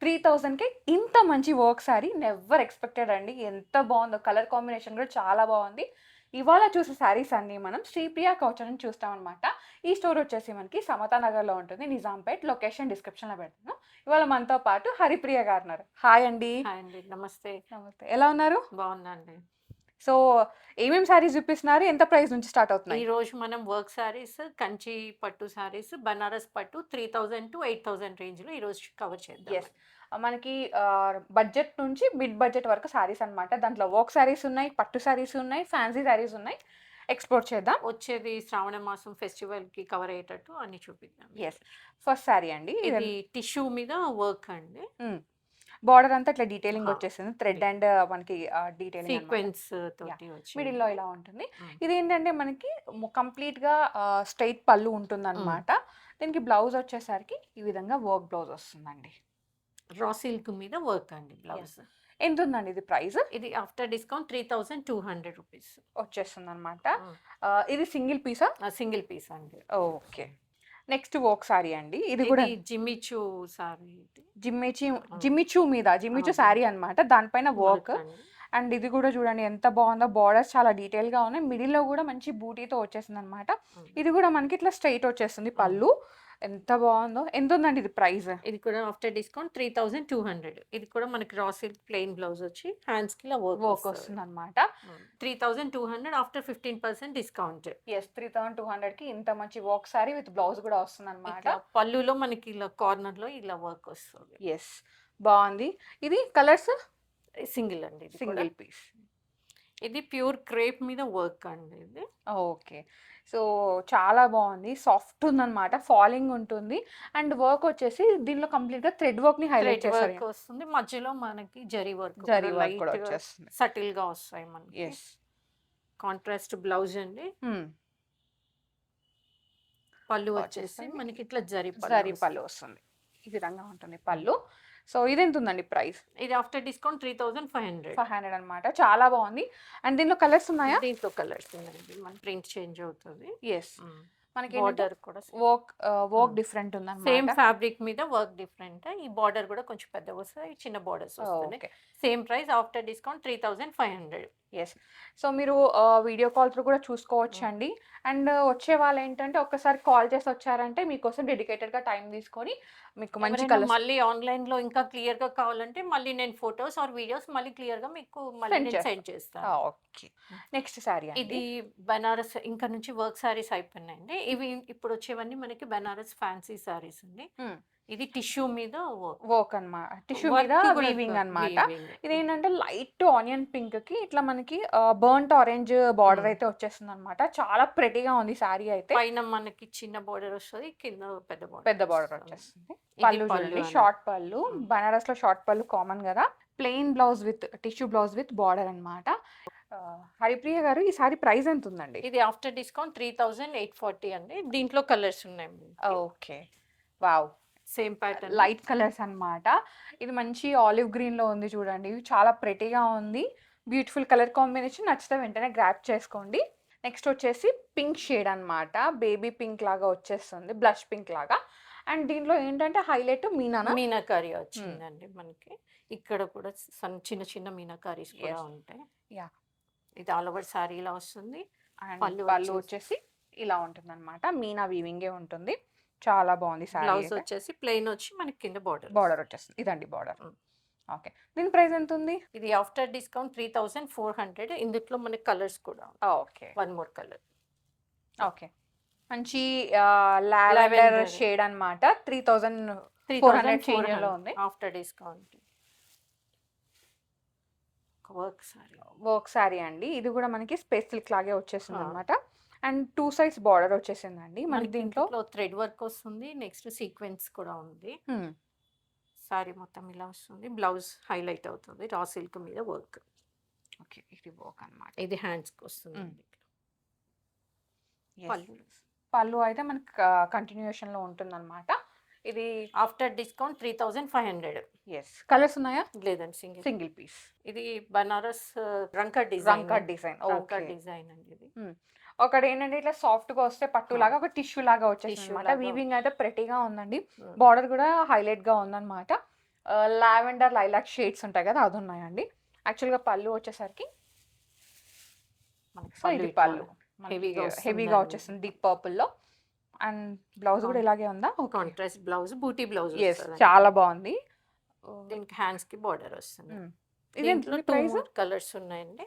3000కి ఇంత మంచి work sorry never expected అండి. ఎంత బావుందో కలర్ కాంబినేషన్ కూడా చాలా బావుంది. ఇవాళ చూసే సారీస్ అన్నీ మనం శ్రీప్రియ కౌచర్ నుంచి చూస్తామనమాట. ఈ స్టోర్ వచ్చేసి మనకి సమతా నగర్‌లో ఉంటుంది. నిజాంపేట్. లొకేషన్ డిస్క్రిప్షన్‌లో పెడతాను. ఇవాళ మనతో పాటు హరిప్రియ గారున్నారు. హాయ్ అండి. హాయ్ అండి. నమస్తే. నమస్తే. ఎలా ఉన్నారు? బాగున్నా అండి. సో, ఏమేం సారీస్ చూపిస్తున్నారు? ఎంత ప్రైస్ నుంచి స్టార్ట్ అవుతున్నాయి? ఈరోజు మనం వర్క్ శారీస్, కంచి పట్టు శారీస్, బనారస్ పట్టు 3000-8000 రేంజ్‌లో ఈరోజు కవర్ చేద్దాం. యెస్. మనకి బడ్జెట్ నుంచి మిడ్ బడ్జెట్ వరకు సారీస్ అనమాట. దాంట్లో వర్క్ సారీస్ ఉన్నాయి, పట్టు సారీస్ ఉన్నాయి, ఫ్యాన్సీ సారీస్ ఉన్నాయి. ఎక్స్‌ప్లోర్ చేద్దాం. వచ్చేది శ్రావణ మాసం ఫెస్టివల్‌కి కవర్ అయ్యేటట్టు అన్ని చూపిద్దాం. యెస్. ఫస్ట్ సారీ అండి. ఇది టిష్యూ మీద వర్క్ అండి. బార్డర్ అంతా ఇట్లా డీటెయిలింగ్ హా. వచ్చేసింది. థ్రెడ్ అండ్ మనకి డీటెయిలింగ్ అన్నమాట. సీక్వెన్స్ తోటి వచ్చింది. మిడిల్‌లో ఇలా ఉంటుంది. హ్మ్. ఇదేంటంటే మనకి కంప్లీట్‌గా స్ట్రెయిట్ పళ్ళు ఉంటుందన్నమాట. దీనికి బ్లౌజ్ వచ్చేసరికి ఈ విధంగా వర్క్ బ్లౌజ్ వస్తుందండి. రా సిల్క్ మీద వర్క్ అండి బ్లౌజ్. ఎంతుందండి ఇది ప్రైస్? ఇది ఆఫ్టర్ డిస్కౌంట్ 3200 రూపీస్ వచ్చేస్తుందన్నమాట. ఇది సింగిల్ పీసా? సింగిల్ పీస్ అండి. ఓకే. నెక్స్ట్ వర్క్ సారీ అండి. ఇది కూడా జిమ్మిచూ సారీ. జిమ్మిచూ మీద సారీ అన్నమాట. దానిపైన వర్క్. అండ్ ఇది కూడా చూడండి ఎంత బాగుందో. బార్డర్స్ చాలా డీటెయిల్‌గా ఉన్నాయి. మిడిల్‌లో కూడా మంచి బూటీతో వచ్చేసిందన్నమాట. ఇది కూడా మనకి ఇట్లా స్ట్రెయిట్ వచ్చేస్తుంది పళ్ళు. ఎంత బాగుందో. ఎంతుందండి ఇది ప్రైస్? ఇది కూడా ఆఫ్టర్ డిస్కౌంట్ 3200. ఇది కూడా మనకి రా సిల్క్ ప్లెయిన్ బ్లౌజ్ వచ్చి హ్యాండ్స్ కి ఇలా వర్క్ వస్తుందన్నమాట. 3200 ఆఫ్టర్ 15% డిస్కౌంట్. యెస్. 3200కి ఇంత మంచి వర్క్ సారీ విత్ బ్లౌజ్ కూడా వస్తుందన్నమాట. పళ్ళులో మనకి ఇలా కార్నర్ లో ఇలా వర్క్ వస్తుంది. యెస్. బాగుంది. ఇది కలర్స్ సింగిల్ అండి. Single piece. ఇది ప్యూర్ క్రేప్ మీద వర్క్ అండి. ఇది ఓకే. సో, చాలా బాగుంది. సాఫ్ట్ ఉందన్నమాట. ఫాలింగ్ ఉంటుంది. అండ్ వర్క్ వచ్చేసి దీనిలో కంప్లీట్‌గా థ్రెడ్ వర్క్‌ని హైలైట్ థ్రెడ్ చేశారు. వర్క్ వస్తుంది. మధ్యలో మనకి జరీ వర్క్ జరీ వర్క్ కూడా వచ్చేస్తుంది. సటిల్ గా వస్తాయి మనకి. యెస్. కాంట్రాస్ట్ బ్లౌజ్ అండి. పళ్ళు వచ్చేసి మనకి ఇట్లా జరీ పళ్ళు వస్తుంది. ఈ విధంగా ఉంటుంది పళ్ళు. సో, ఇది ఎంత ఉందండి ప్రైస్? ఇది ఆఫ్టర్ డిస్కౌంట్ 3500. 500 అన్నమాట. చాలా బాగుంది. అండ్ దీనిలో కలర్స్ ఉన్నాయా? దీంట్లో కలర్స్ ఉన్నాయండి. మన ప్రింట్ చేంజ్ అవుతుంది. యెస్. మనకి బార్డర్ కూడా వర్క్ డిఫరెంట్ ఉందన్నమాట. సేమ్ ఫ్యాబ్రిక్ మీద వర్క్ డిఫరెంట్. ఈ బార్డర్ కూడా కొంచెం పెద్దగా వస్తాయి. చిన్న బార్డర్స్ వస్తున్నాయి. Same price after discount 3500. Yes. So, మీరు వీడియో కాల్ త్రూ కూడా చూసుకోవచ్చండి. అండ్ వచ్చే వాళ్ళు ఏంటంటే ఒక్కసారి కాల్ చేసి వచ్చారంటే మీకోసం డెడికేటెడ్‌గా టైం తీసుకొని మీకు మంచి కలర్స్ మళ్ళీ ఆన్లైన్ లో ఇంకా క్లియర్ గా కావాలంటే మళ్ళీ నేను ఫొటోస్ ఆర్ వీడియోస్ మళ్ళీ క్లియర్ గా మీకు మళ్ళీ సెండ్ చేస్తాను. ఓకే. నెక్స్ట్ సారీ అండి. ఇది బనారస్ ఇంకా నుంచి వర్క్ సారీస్ అయిపోయినాయండి. ఇవి ఇప్పుడు వచ్చేవన్నీ మనకి బనారస్ ఫ్యాన్సీ సారీస్ అండి. ఇది టిష్యూ మీద వర్క్ అన్నమాట. టిష్యూ మీద వీవింగ్ అన్నమాట. ఇదేంటంటే లైట్ ఆనియన్ పింక్ కి ఇట్లా మనకి బర్న్ట్ ఆరెంజ్ బార్డర్ అయితే వచ్చేస్తుంది అనమాట. చాలా ప్రెటీగా ఉంది సారీ అయితే. పైన మనకి చిన్న బార్డర్ వస్తుంది, కింద పెద్ద బార్డర్ వచ్చేస్తుంది. పళ్ళు చూడండి, షార్ట్ పళ్ళు. బనారస్ లో షార్ట్ పళ్ళు కామన్ కదా. Plain blouse with tissue blouse with border అన్నమాట. హరిప్రియ గారు ఈ సారీ ప్రైస్ ఎంత ఉందండి? ఇది ఆఫ్టర్ డిస్కౌంట్ 3840 అండి. దీంట్లో కలర్స్ ఉన్నాయి. Okay. Wow. Same pattern light colours అన్నమాట. ఇది మంచి ఆలివ్ గ్రీన్ లో ఉంది చూడండి. చాలా ప్రెటీగా ఉంది. Beautiful colour combination. నచ్చితే వెంటనే గ్రాబ్ చేసుకోండి. నెక్స్ట్ వచ్చేసి పింక్ షేడ్ అన్నమాట. బేబీ పింక్ లాగా వచ్చేస్తుంది, బ్లష్ పింక్ లాగా. అండ్ దీంట్లో ఏంటంటే హైలైట్ మీనాకారి వచ్చిందండి మనకి. ఇక్కడ కూడా చిన్న చిన్న మీనాకారీస్ కూడా ఉంటాయి. యా. ఇది ఆల్ ఓవర్ సారీ ఇలా వస్తుంది. అండ్ పళ్ళు వచ్చేసి ఇలా ఉంటుంది అనమాట. మీనా వీవింగే ఉంటుంది. చాలా బాగుంది సారీ. బ్లౌజ్ వచ్చేసి ప్లెయిన్ వచ్చి మనకి కింద బార్డర్ వచ్చేస్తుంది. ఇదండి బార్డర్. ఓకే. దీని ప్రైస్ ఎంత ఉంది? ఇది ఆఫ్టర్ డిస్కౌంట్ 3400. ఇందులో మనకి కలర్స్ కూడా. Okay. One more colour. Okay. మంచి లావెండర్ షేడ్ అన్నమాట. 3400 చేంజ్ లో ఉంది ఆఫ్టర్ డిస్కౌంట్. వర్క్ సారీ అండి. ఇది కూడా మనకి స్పేస్ సిల్క్ లాగే వచ్చేస్తుంది అనమాట. అండ్ 2 సైడ్స్ బార్డర్ వచ్చేసిందండి. మనకి దీంట్లో థ్రెడ్ వర్క్ వస్తుంది. నెక్స్ట్ సీక్వెన్స్ కూడా ఉంది. సారీ మొత్తం ఇలా వస్తుంది. బ్లౌజ్ హైలైట్ అవుతుంది. రా సిల్క్ మీద వర్క్. ఓకే. ఇది వర్క్ అన్నమాట. ఇది హ్యాండ్స్ కి వస్తుంది. పళ్ళు అయితే మనకి కంటిన్యూషన్ లో ఉంటుంది అనమాట. ఇది ఆఫ్టర్ డిస్కౌంట్ 3500. ఎస్. కలర్స్ ఉన్నాయా? లేదండి, సింగిల్ పీస్. ఇది బనారస్ రంకర్ డిజైన్ అండి. ఇది ఒకటి ఏంటంటే ఇట్లా సాఫ్ట్ గా వస్తే పట్టు లాగా ఒక టిష్యూ లాగా వచ్చేసి అనమాట. వీవింగ్ అయితే ప్రెటీగా ఉందండి. బార్డర్ కూడా హైలైట్ గా ఉందన్నమాట. లావెండర్ లైలాక్ షేడ్స్ ఉంటాయి కదా, అది ఉన్నాయండి. యాక్చువల్గా పళ్ళు వచ్చేసరికి మనకి సో ఇది పళ్ళు హెవీగా హెవీగా వచ్చేస్తుంది డీప్ పర్పుల్లో. అండ్ బ్లౌజ్ కూడా ఇలాగే ఉందా? కాంట్రాస్ట్ బ్లౌజ్, బూటీ బ్లౌజ్ ఎస్, చాలా బాగుంది. దీనికి హ్యాండ్స్ కి బార్డర్ వస్తుంది. ఇది దీంట్లో ఎంత 2 ప్రైస్? కలర్స్ ఉన్నాయండి.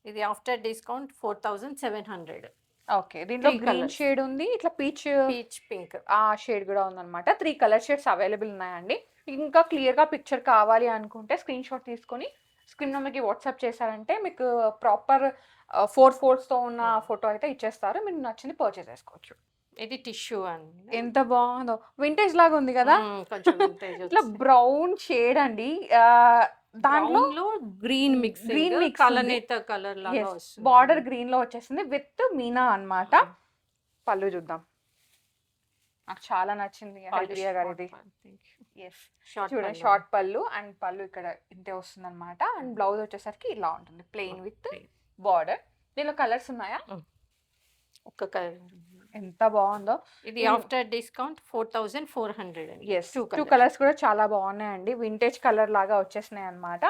ఇది ఆఫ్టర్ డిస్కౌంట్ 4700. ఓకే, దీంట్లో 3 గ్రీన్ colours. షేడ్ ఉంది, ఇట్లా పీచ్ పింక్. ఆ షేడ్ కూడా ఉందన్నమాట. 3 కలర్ షేడ్స్ అవైలబుల్ ఉన్నాయండి. ఇంకా క్లియర్గా పిక్చర్ కావాలి అనుకుంటే స్క్రీన్ షాట్ తీసుకొని స్క్రీన్ మీకు వాట్సాప్ చేశారంటే మీకు ప్రాపర్ 4 ఫోల్డ్స్తో ఉన్న ఫోటో అయితే ఇచ్చేస్తారు. మీరు నచ్చింది పర్చేస్ చేసుకోవచ్చు. ఇది టిష్యూ అండి. ఎంత బాగుందో, వింటేజ్ లాగా ఉంది కదా. కొంచెం vintage ఇట్లా వచ్చింది. బ్రౌన్ షేడ్ అండి. దాంట్లో Brown లో గ్రీన్ మిక్స్, green mix ఉంది. కలనేత కలర్ లాగా వస్తుంది. బార్డర్ గ్రీన్ లో వచ్చేసింది విత్ మీనా అన్నమాట. పళ్ళు చూద్దాం. నాకు చాలా నచ్చింది హరిప్రియ గారిది. ఎస్, చూడండి షార్ట్ పళ్ళు అండ్ పళ్ళు ఇక్కడ ఇంతే వస్తుంది అనమాట. అండ్ బ్లౌజ్ వచ్చేసరికి ఇలా ఉంటుంది ప్లెయిన్ విత్ బార్డర్. దీనిలో కలర్స్ ఉన్నాయా? ఒక్క కలర్. ఎంత బాగుందో. ఇది ఆఫ్టర్ డిస్కౌంట్ 4400 అండి. ఎస్, 2 కలర్స్ కూడా చాలా బాగున్నాయండి. వింటేజ్ కలర్ లాగా వచ్చేసినాయి అన్నమాట.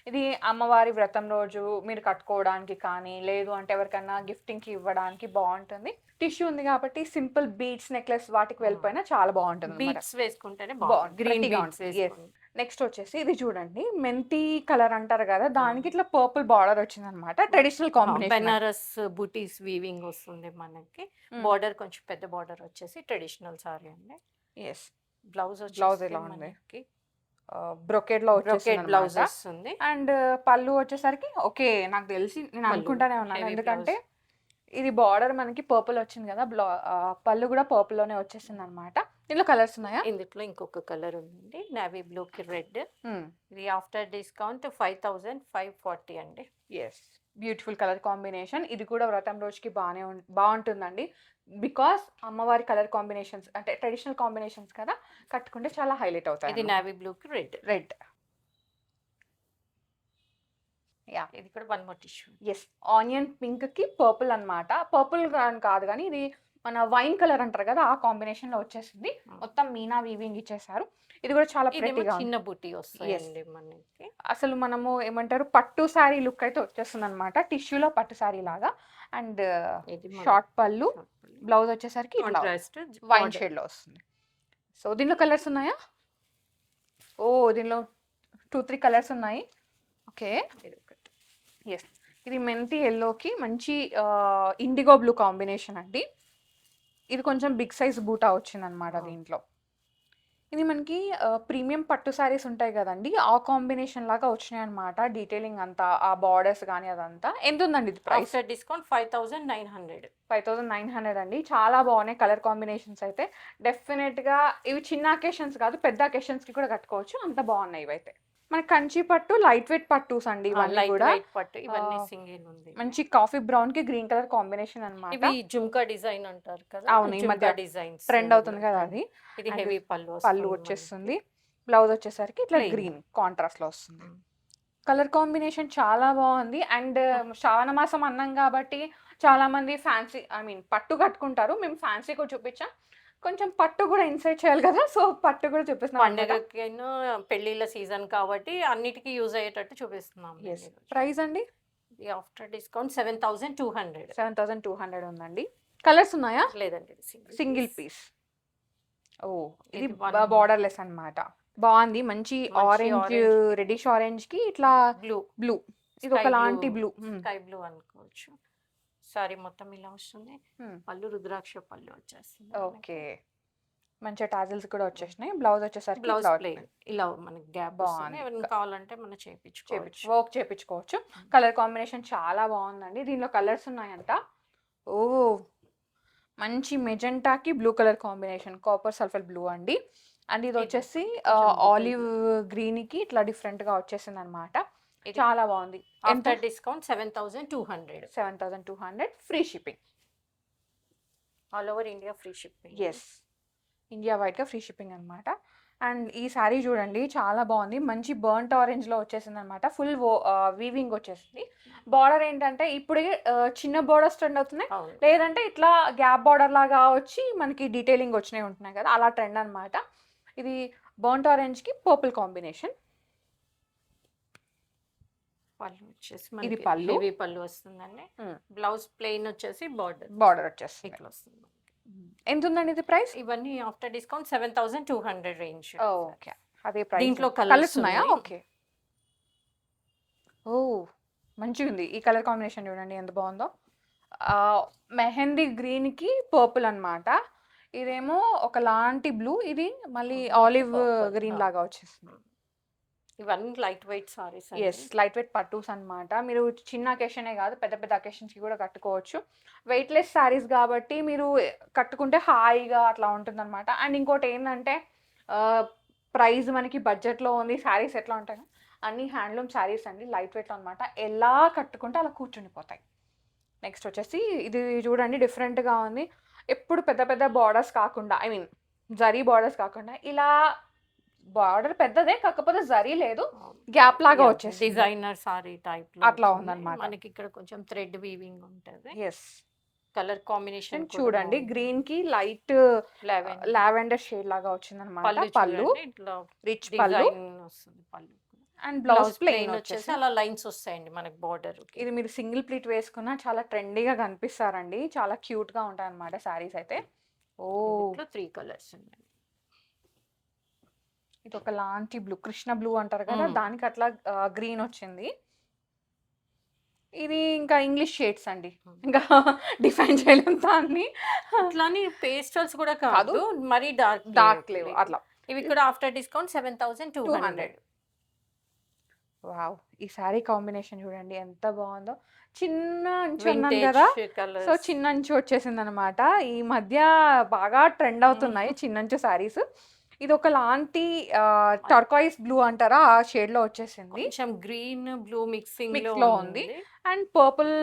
ఇది అమ్మవారి వ్రతం రోజు మీరు కట్టుకోవడానికి కానీ, లేదు అంటే ఎవరికైనా గిఫ్టింగ్కి ఇవ్వడానికి బాగుంటుంది. టిష్యూ ఉంది కాబట్టి సింపుల్ బీడ్స్ నెక్లెస్ వాటికి వెళ్ళిపోయినా చాలా బాగుంటుంది. బీడ్స్ వేసుకుంటేనే బాగుంది, బాగుంది. గ్రీన్ prettyగా బీడ్స్ ఉంటుంది. Yes. నెక్స్ట్ వచ్చేసి ఇది చూడండి, మెంతి కలర్ అంటారు కదా, దానికి ఇట్లా పర్పుల్ బార్డర్ వచ్చింది అనమాట. Traditional combination. Banaras butis weaving వస్తుంది మనకి. బార్డర్ కొంచెం పెద్ద బార్డర్ వచ్చేసి ట్రెడిషనల్ సారీ అండి. ఎస్, బ్లౌజ్ బ్లౌజ్ ఎలా ఉంది? బ్రొకెట్ లో బ్రొకెట్ బ్లౌజ్ వస్తుంది. అండ్ పళ్ళు వచ్చేసరికి ఓకే, నాకు తెలిసి నేను అనుకుంటానే ఉన్నాను, heavy ఎందుకంటే ఇది బార్డర్ మనకి పర్పుల్ వచ్చింది కదా, పళ్ళు కూడా పర్పుల్ లోనే వచ్చేసింది అనమాట. దీనిలో కలర్స్ ఉన్నాయా? ఇందులో ఇంకొక కలర్ ఉందండి, నావీ బ్లూ కి రెడ్. ఇది ఆఫ్టర్ డిస్కౌంట్ 5540 అండి. Yes, beautiful colour combination. ఇది కూడా వ్రతం రోజుకి బాగుంటుందండి. బికాస్ అమ్మవారి కలర్ కాంబినేషన్స్ అంటే ట్రెడిషనల్ కాంబినేషన్స్ కదా, కట్టుకుంటే చాలా హైలైట్ అవుతాయి. ఇది నావీ బ్లూ కి రెడ్. యా, ఇది కూడా one more tissue. Yes, onion pink కి పర్పుల్ అన్నమాట. పర్పుల్ కాదు కానీ ఇది మన వైన్ కలర్ అంటారు కదా, ఆ కాంబినేషన్ లో వచ్చేసింది. మొత్తం మీనా వీవింగ్ ఇచ్చేసారు. ఇది కూడా చాలా ప్రెట్టీగా చిన్న బూటీ వస్తాయండి మనకి. అసలు మనము ఏమంటారు, పట్టు శారీ లుక్ అయితే వచ్చేస్తుంది అనమాట, టిష్యూలో పట్టు శారీ లాగా. అండ్ షార్ట్ పళ్ళు, బ్లౌజ్ వచ్చేసరికి వైన్ షేడ్ లో వస్తుంది. సో దీనిలో కలర్స్ ఉన్నాయా? ఓ, దీనిలో 2-3 కలర్స్ ఉన్నాయి. ఓకే, ఎస్, ఇది మెంతి ఎల్లోకి మంచి ఇండిగో బ్లూ కాంబినేషన్ అండి. ఇది కొంచెం బిగ్ సైజ్ బూటా వచ్చింది అనమాట దీంట్లో. ఇది మనకి ప్రీమియం పట్టు శారీస్ ఉంటాయి కదండి, ఆ కాంబినేషన్ లాగా వచ్చినాయి అనమాట. డీటెయిలింగ్ అంతా, ఆ బార్డర్స్ కానీ అదంతా. ఎంత ఉందండి ఇది ప్రైస్? డిస్కౌంట్ 5900. 5900 అండి. చాలా బాగున్నాయి కలర్ కాంబినేషన్స్ అయితే. డెఫినెట్గా ఇవి చిన్న అకేషన్స్ కాదు, పెద్ద అకేషన్స్కి కూడా కట్టుకోవచ్చు, అంత బాగున్నాయి ఇవైతే. మన కంచి పట్టు, లైట్ వెయిట్ పట్టుస్ అండి ఇవన్నీ కూడా. పట్టు ఇవన్నీ సింగిల్ ఉంది. మంచి కాఫీ బ్రౌన్ కి గ్రీన్ కలర్ కాంబినేషన్ అన్నమాట. ఇవి జుమ్కా డిజైన్ అంటారు కదా, అవును, ఈ మధ్య డిజైన్స్ ట్రెండ్ అవుతుంది కదా అది. ఇది హెవీ పళ్ళు వచ్చేస్తుంది, బ్లౌజ్ వచ్చేసరికి ఇట్లా గ్రీన్ కాంట్రాస్ట్ లో వస్తుంది. కలర్ కాంబినేషన్ చాలా బాగుంది. అండ్ శ్రావణ మాసం అన్నాం కాబట్టి చాలా మంది ఫ్యాన్సీ పట్టు కట్టుకుంటారు. మేము ఫ్యాన్సీ కూడా చూపించాం, కొంచెం పట్టు కూడా ఇన్సైట్ చేయాలి కదా, సో పట్టు కూడా చూపిస్తున్నాం. పండగకైనా పెళ్లిళ్ళ సీజన్ కాబట్టి అన్నిటికీ యూజ్ అయ్యేటట్టు చూపిస్తున్నాం. ప్రైస్ అండి ఆఫ్టర్ డిస్కౌంట్ 7200. 7200 ఉందండి. కలర్స్ ఉన్నాయా? లేదండి, సింగిల్ పీస్. ఓ, ఇది బార్డర్ లెస్ అన్నమాట. బాగుంది, మంచి ఆరెంజ్, రెడిష్ ఆరెంజ్ కి ఇట్లా బ్లూ, ఇది ఒక లాంటి బ్లూ, స్కై బ్లూ అనుకోవచ్చు. సారీ మొత్తం ఇలా వస్తుంది. పళ్ళు రుద్రాక్ష పళ్ళు వచ్చేస్తుంది. ఓకే, మంచి టాజిల్స్ కూడా వచ్చేసినాయి. బ్లౌజ్ వచ్చేసరికి బ్లౌజ్ ప్లెయిన్ ఇలా మనకి గ్యాప్ బాగుంది. ఎవరైనా కావాలంటే మనం వర్క్ చేయించుకోవచ్చు. కలర్ కాంబినేషన్ చాలా బాగుందండి. దీనిలో కలర్స్ ఉన్నాయంట. ఓ, మంచి మెజెంటాకి blue colour combination, copper sulphur blue అండి. అండ్ ఇది వచ్చేసి ఆలివ్ గ్రీన్ కి ఇట్లా డిఫరెంట్ గా వచ్చేసింది అనమాట. చాలా బాగుంది. ఎంత discount 7200. 7200, free shipping, all over India free shipping. Yes, India వైడ్గా ఫ్రీ షిప్పింగ్ అనమాట. అండ్ ఈ శారీ చూడండి చాలా బాగుంది, మంచి బర్న్ట్ ఆరెంజ్ లో వచ్చేసింది అనమాట. ఫుల్ వీవింగ్ వచ్చేసింది. బార్డర్ ఏంటంటే ఇప్పుడే చిన్న బార్డర్స్ ట్రెండ్ అవుతున్నాయి, లేదంటే ఇట్లా గ్యాప్ బార్డర్ లాగా వచ్చి మనకి డీటెయిలింగ్ వచ్చినాయి ఉంటున్నాయి కదా, అలా ట్రెండ్ అనమాట. ఇది బర్న్ట్ ఆరెంజ్కి పర్పుల్ కాంబినేషన్. పళ్ళు వచ్చేసి ఇది మనకి పళ్ళు. హెవీ పళ్ళు వస్తుందండి. బ్లౌజ్ ప్లెయిన్ వచ్చేసి బార్డర్ బార్డర్ వచ్చేస్తుంది. ఇట్లా వస్తుంది మనకి. ఎంత ఉందండి ఇది ప్రైస్? ఇవన్నీ ఆఫ్టర్ డిస్కౌంట్ 7200 రేంజ్. ఓకే, అదే ప్రైస్. దీంట్లో కలర్స్ కలర్స్ ఉన్నాయా? ఉన్నాయి. ఓకే. ఓ, మంచిగా ఉంది ఈ కలర్ కాంబినేషన్, చూడండి ఎంత బాగుందో. మెహందీ గ్రీన్కి పర్పుల్ అన్నమాట. ఇదేమో ఒకలాంటి బ్లూ, ఇది మళ్ళీ ఆలివ్ Purple, గ్రీన్ లాగా వచ్చేస్తుంది. ఇవన్నీ light weight saris yes, light weight పట్టూస్ అన్నమాట. మీరు చిన్న అకేషనే కాదు, పెద్ద పెద్ద అకేషన్స్కి కూడా కట్టుకోవచ్చు. వెయిట్లెస్ శారీస్ కాబట్టి మీరు కట్టుకుంటే హాయిగా అట్లా ఉంటుందన్నమాట. అండ్ ఇంకోటి ఏంటంటే ప్రైస్ మనకి బడ్జెట్లో ఉంది. శారీస్ ఎట్లా ఉంటాయి, అన్ని హ్యాండ్లూమ్ శారీస్ అండి, లైట్ వెయిట్లో అనమాట. ఎలా కట్టుకుంటే అలా కూర్చుండిపోతాయి. నెక్స్ట్ వచ్చేసి ఇది చూడండి, డిఫరెంట్గా ఉంది. ఎప్పుడు పెద్ద పెద్ద బార్డర్స్ కాకుండా, ఐ మీన్ జరీ బార్డర్స్ కాకుండా, ఇలా బార్డర్ పెద్దదే కాకపోతే జరీ లేదు, గ్యాప్ లాగా వచ్చేసి డిజైనర్ సారీ టైప్ అట్లా ఉందన్నమాట. మనకి ఇక్కడ కొంచెం థ్రెడ్ వీవింగ్ ఉంటది. ఎస్, కలర్ కాంబినేషన్ చూడండి గ్రీన్ కి లైట్ లావెండర్ షేడ్ లాగా వచ్చిందన్నమాట. పళ్ళు ఇట్లా రిచ్ పళ్ళు వస్తుంది. పళ్ళు అండ్ బ్లౌజ్ ప్లెయిన్ వచ్చేసి వచ్చేసి అలా లైన్స్ వస్తాయండి మనకి బార్డర్. ఇది మీరు సింగిల్ ప్లీట్ వేసుకున్నా చాలా ట్రెండీగా కనిపిస్తారండి, చాలా క్యూట్ గా ఉంటాయి అన్నమాట శారీస్ అయితే. ఓ, 3 కలర్స్ ఉన్నాయి. ఇది ఒక లాంటి బ్లూ, కృష్ణ బ్లూ అంటారు కదా, దానికి అట్లా గ్రీన్ వచ్చింది. ఇది ఇంకా ఇంగ్లీష్ షేడ్స్ అండి, ఇంకా డిఫైన్ చేయలేం దాన్ని. అట్లాని పేస్టల్స్ కూడా కాదు, మరి డార్క్ లేవు అట్లా. ఇవి కూడా ఆఫ్టర్ డిస్కౌంట్ 7200. వావ్, ఈ సారీ కాంబినేషన్ చూడండి ఎంత బాగుందో. చిన్న అంచు అన్నాను కదా, సో చిన్న అంచు వచ్చేసింది అనమాట. ఈ మధ్య బాగా ట్రెండ్ అవుతున్నాయి చిన్నంచు సారీస్. ఇది ఒక లాంటి టర్కాయిస్ బ్లూ అంటారా, ఆ షేడ్ లో వచ్చేసింది. కొంచెం గ్రీన్ బ్లూ మిక్సింగ్ లో ఉంది. And purple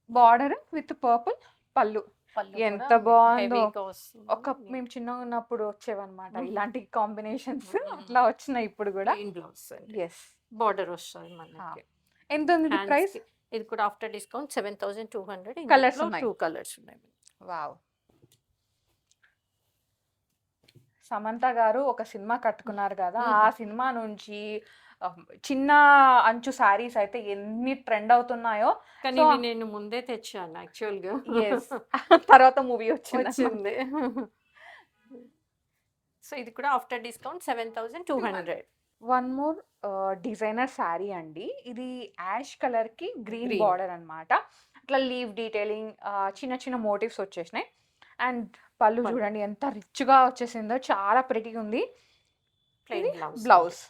border with purple పళ్ళు. ఎంత బాగుందో. ఒక మేము చిన్నగా ఉన్నప్పుడు వచ్చేవన్నమాట ఇలాంటి కాంబినేషన్స్, అట్లా వచ్చినాయి ఇప్పుడు కూడా. ఎస్, బార్డర్ వస్తుంది మనకి. ఎంత ఉంది ప్రైస్? ఇది కూడా ఆఫ్టర్ డిస్కౌంట్ 7200. కలర్స్ ఉన్నాయి, 2 కలర్స్ ఉన్నాయి. వావ్. సమంత గారు ఒక సినిమా కట్టుకున్నారు కదా, ఆ సినిమా నుంచి చిన్న అంచు సారీస్ అయితే ఎన్ని ట్రెండ్ అవుతున్నాయో. కానీ నేను ముందే తెచ్చాను యాక్చువల్ గా. తర్వాత మూవీ వచ్చింది. సో ఇది కూడా after discount 7200. One more designer sari అండి. ఇది యాష్ కలర్ కి గ్రీన్ బార్డర్ అన్నమాట. అట్లా లీవ్ డీటెయిలింగ్, చిన్న చిన్న మోటివ్స్ వచ్చేసినాయి. అండ్ పళ్ళు చూడండి ఎంత రిచ్ గా వచ్చేసిందో, చాలా ప్రెటీగా ఉంది. బ్లౌజ్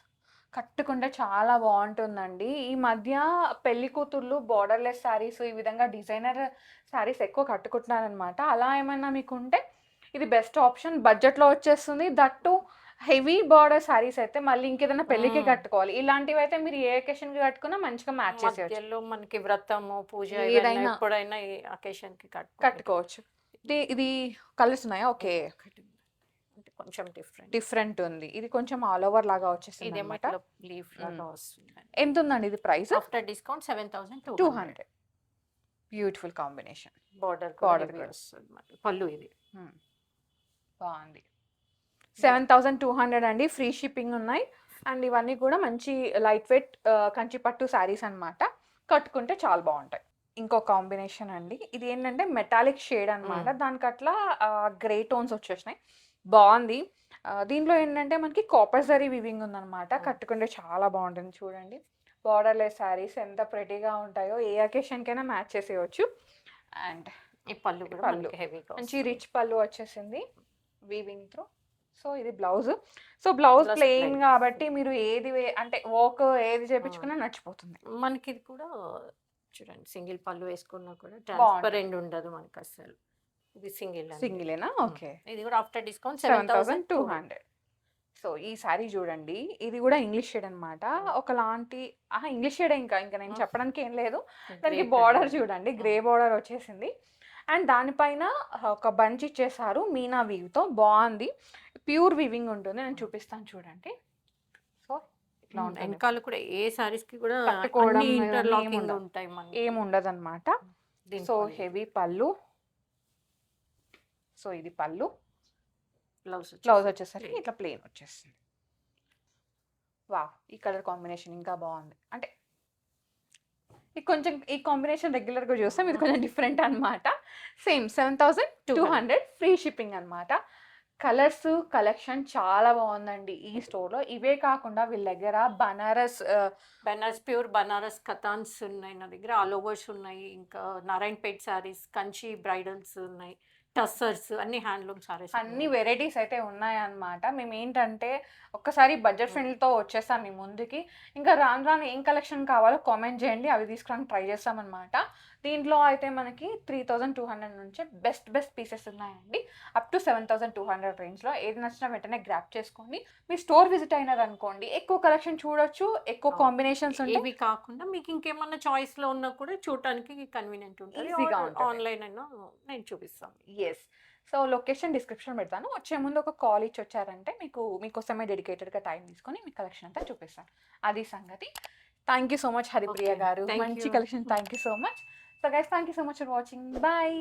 కట్టుకుంటే చాలా బాగుంటుందండి. ఈ మధ్య పెళ్లి కూతుర్లు బార్డర్లెస్ శారీస్, ఈ విధంగా డిజైనర్ శారీస్ ఎక్కువ కట్టుకుంటున్నారనమాట. అలా ఏమైనా మీకు ఉంటే ఇది బెస్ట్ ఆప్షన్, బడ్జెట్లో వచ్చేస్తుంది. దట్టు హెవీ బార్డర్ శారీస్ అయితే మళ్ళీ ఇంకేదైనా పెళ్లికి కట్టుకోవాలి. ఇలాంటివి అయితే మీరు ఏ అకేషన్ కి కట్టుకున్నా మంచిగా మ్యాచ్ చేసేయచ్చు. మనకి వ్రతము పూజ ఏదైనా ఎప్పుడైనా అకేషన్ కి కట్టుకోవచ్చు. ఇది కలర్స్ ఉన్నాయా? ఓకే, కొంచెం డిఫరెంట్ ఉంది. ఇది కొంచెం ఆల్ ఓవర్ లాగా వచ్చేసింది అన్నమాట. లీఫ్ లాగా వస్తుంది. ఎంత ఉందండి ఇది price? After discount 7200. Beautiful combination. Border వస్తుంది. పళ్ళు ఇది బాగుంది. 7200 అండి, ఫ్రీ షిప్పింగ్ ఉన్నాయి. అండ్ ఇవన్నీ కూడా మంచి లైట్ వెయిట్ కంచి పట్టు శారీస్ అన్నమాట. కట్టుకుంటే చాలా బాగుంటాయి. ఇంకో కాంబినేషన్ అండి, ఇది ఏంటంటే మెటాలిక్ షేడ్ అన్నమాట. దానికి అట్లా గ్రే టోన్స్ వచ్చేసినాయి, బాగుంది. దీంట్లో ఏంటంటే మనకి కాపర్ జరీ వివింగ్ ఉందన్నమాట. కట్టుకుంటే చాలా బాగుంటుంది. చూడండి బార్డర్లెస్ శారీస్ ఎంత ప్రెటీగా ఉంటాయో, ఏ అకేషన్ కైనా మ్యాచ్ చేసేయచ్చు. అండ్ ఈ పళ్ళు మంచి రిచ్ పళ్ళు వచ్చేసింది వీవింగ్ త్రూ. సో ఇది బ్లౌజ్. సో బ్లౌజ్ ప్లెయిన్ కాబట్టి మీరు ఏది అంటే వర్క్ ఏది చేపించుకున్నా నచ్చిపోతుంది మనకి. ఇది కూడా చూడండి, సింగిల్ పళ్ళు వేసుకున్నా కూడా ట్రాన్స్పరెంట్ ఉండదు మనకి అసలు. ఇది సింగిలేనా? ఓకే. ఇది కూడా ఆఫ్టర్ డిస్కౌంట్ 7200. సో ఈ సారీ చూడండి, ఇది కూడా ఇంగ్లీష్ షేడ్ అనమాట. ఒకలాంటి ఇంగ్లీష్ షేడ్, ఇంకా నేను చెప్పడానికి ఏం లేదు. దానికి బార్డర్ చూడండి, గ్రే బార్డర్ వచ్చేసింది. అండ్ దానిపైన ఒక బంచ్ ఇచ్చేసారు మీనా వీవ్ తో, బాగుంది. ప్యూర్ వీవింగ్ ఉంటుంది, నేను చూపిస్తాను చూడండి. సో ఇట్లా వెనకాల కూడా ఏ సారీస్ కి కూడా ఏముండదు అనమాట. సో హెవీ పళ్ళు. సో ఇది పళ్ళు. బ్లౌజ్ బ్లౌజ్ వచ్చేసరికి ఇట్లా ప్లెయిన్ వచ్చేస్తుంది. వావ్! ఈ కలర్ కాంబినేషన్ ఇంకా బాగుంది. అంటే ఈ కాంబినేషన్ రెగ్యులర్గా చూస్తాం, ఇది కొంచెం డిఫరెంట్ అనమాట. సేమ్ 7200 ఫ్రీ షిప్పింగ్ అనమాట. కలర్స్ కలెక్షన్ చాలా బాగుందండి ఈ స్టోర్లో. ఇవే కాకుండా వీళ్ళ దగ్గర బనారస్ ప్యూర్ బనారస్ కథాన్స్ ఉన్నాయి నా దగ్గర, ఆల్ ఓవర్స్ ఉన్నాయి, ఇంకా నారాయణపేట్ శారీస్, కంచి బ్రైడల్స్ ఉన్నాయి, టస్సర్స్, అన్ని హ్యాండ్లూమ్ శారీస్, అన్ని వెరైటీస్ అయితే ఉన్నాయన్నమాట. మేము ఏంటంటే ఒక్కసారి బడ్జెట్ ఫ్రెండ్లీతో వచ్చేస్తాం మీ ముందుకి. ఇంకా రాను రాను ఏం కలెక్షన్ కావాలో కామెంట్ చేయండి, అవి తీసుకురానికి ట్రై చేస్తామన్నమాట. దీంట్లో అయితే మనకి 3200 నుంచి బెస్ట్ పీసెస్ ఉన్నాయండి. అప్ టు 7200 రేంజ్లో. ఏది నచ్చినా వెంటనే గ్రాప్ చేసుకోండి. మీ స్టోర్ విజిట్ అయినారనుకోండి, ఎక్కువ కలెక్షన్ చూడొచ్చు, ఎక్కువ కాంబినేషన్స్ ఉంటాయి. ఇవి కాకుండా మీకు ఇంకేమన్నా చాయిస్ లో ఉన్నా కూడా చూడటానికి కన్వీనియంట్ ఉంటుంది, ఈజీగా ఉంటుంది. ఆన్లైన్ అయినా నేను చూపిస్తాను. ఎస్. సో లొకేషన్ డిస్క్రిప్షన్ పెడతాను. వచ్చే ముందు ఒక కాల్ ఇచ్చి వచ్చారంటే మీకోసమే డెడికేటెడ్గా టైం తీసుకొని మీ కలెక్షన్ అంతా చూపిస్తాను. అది సంగతి. Thank you so much Haripriya Okay, గారు. thank మంచి you. Collection. Thank you so much. So guys, thank you so much for watching. Bye.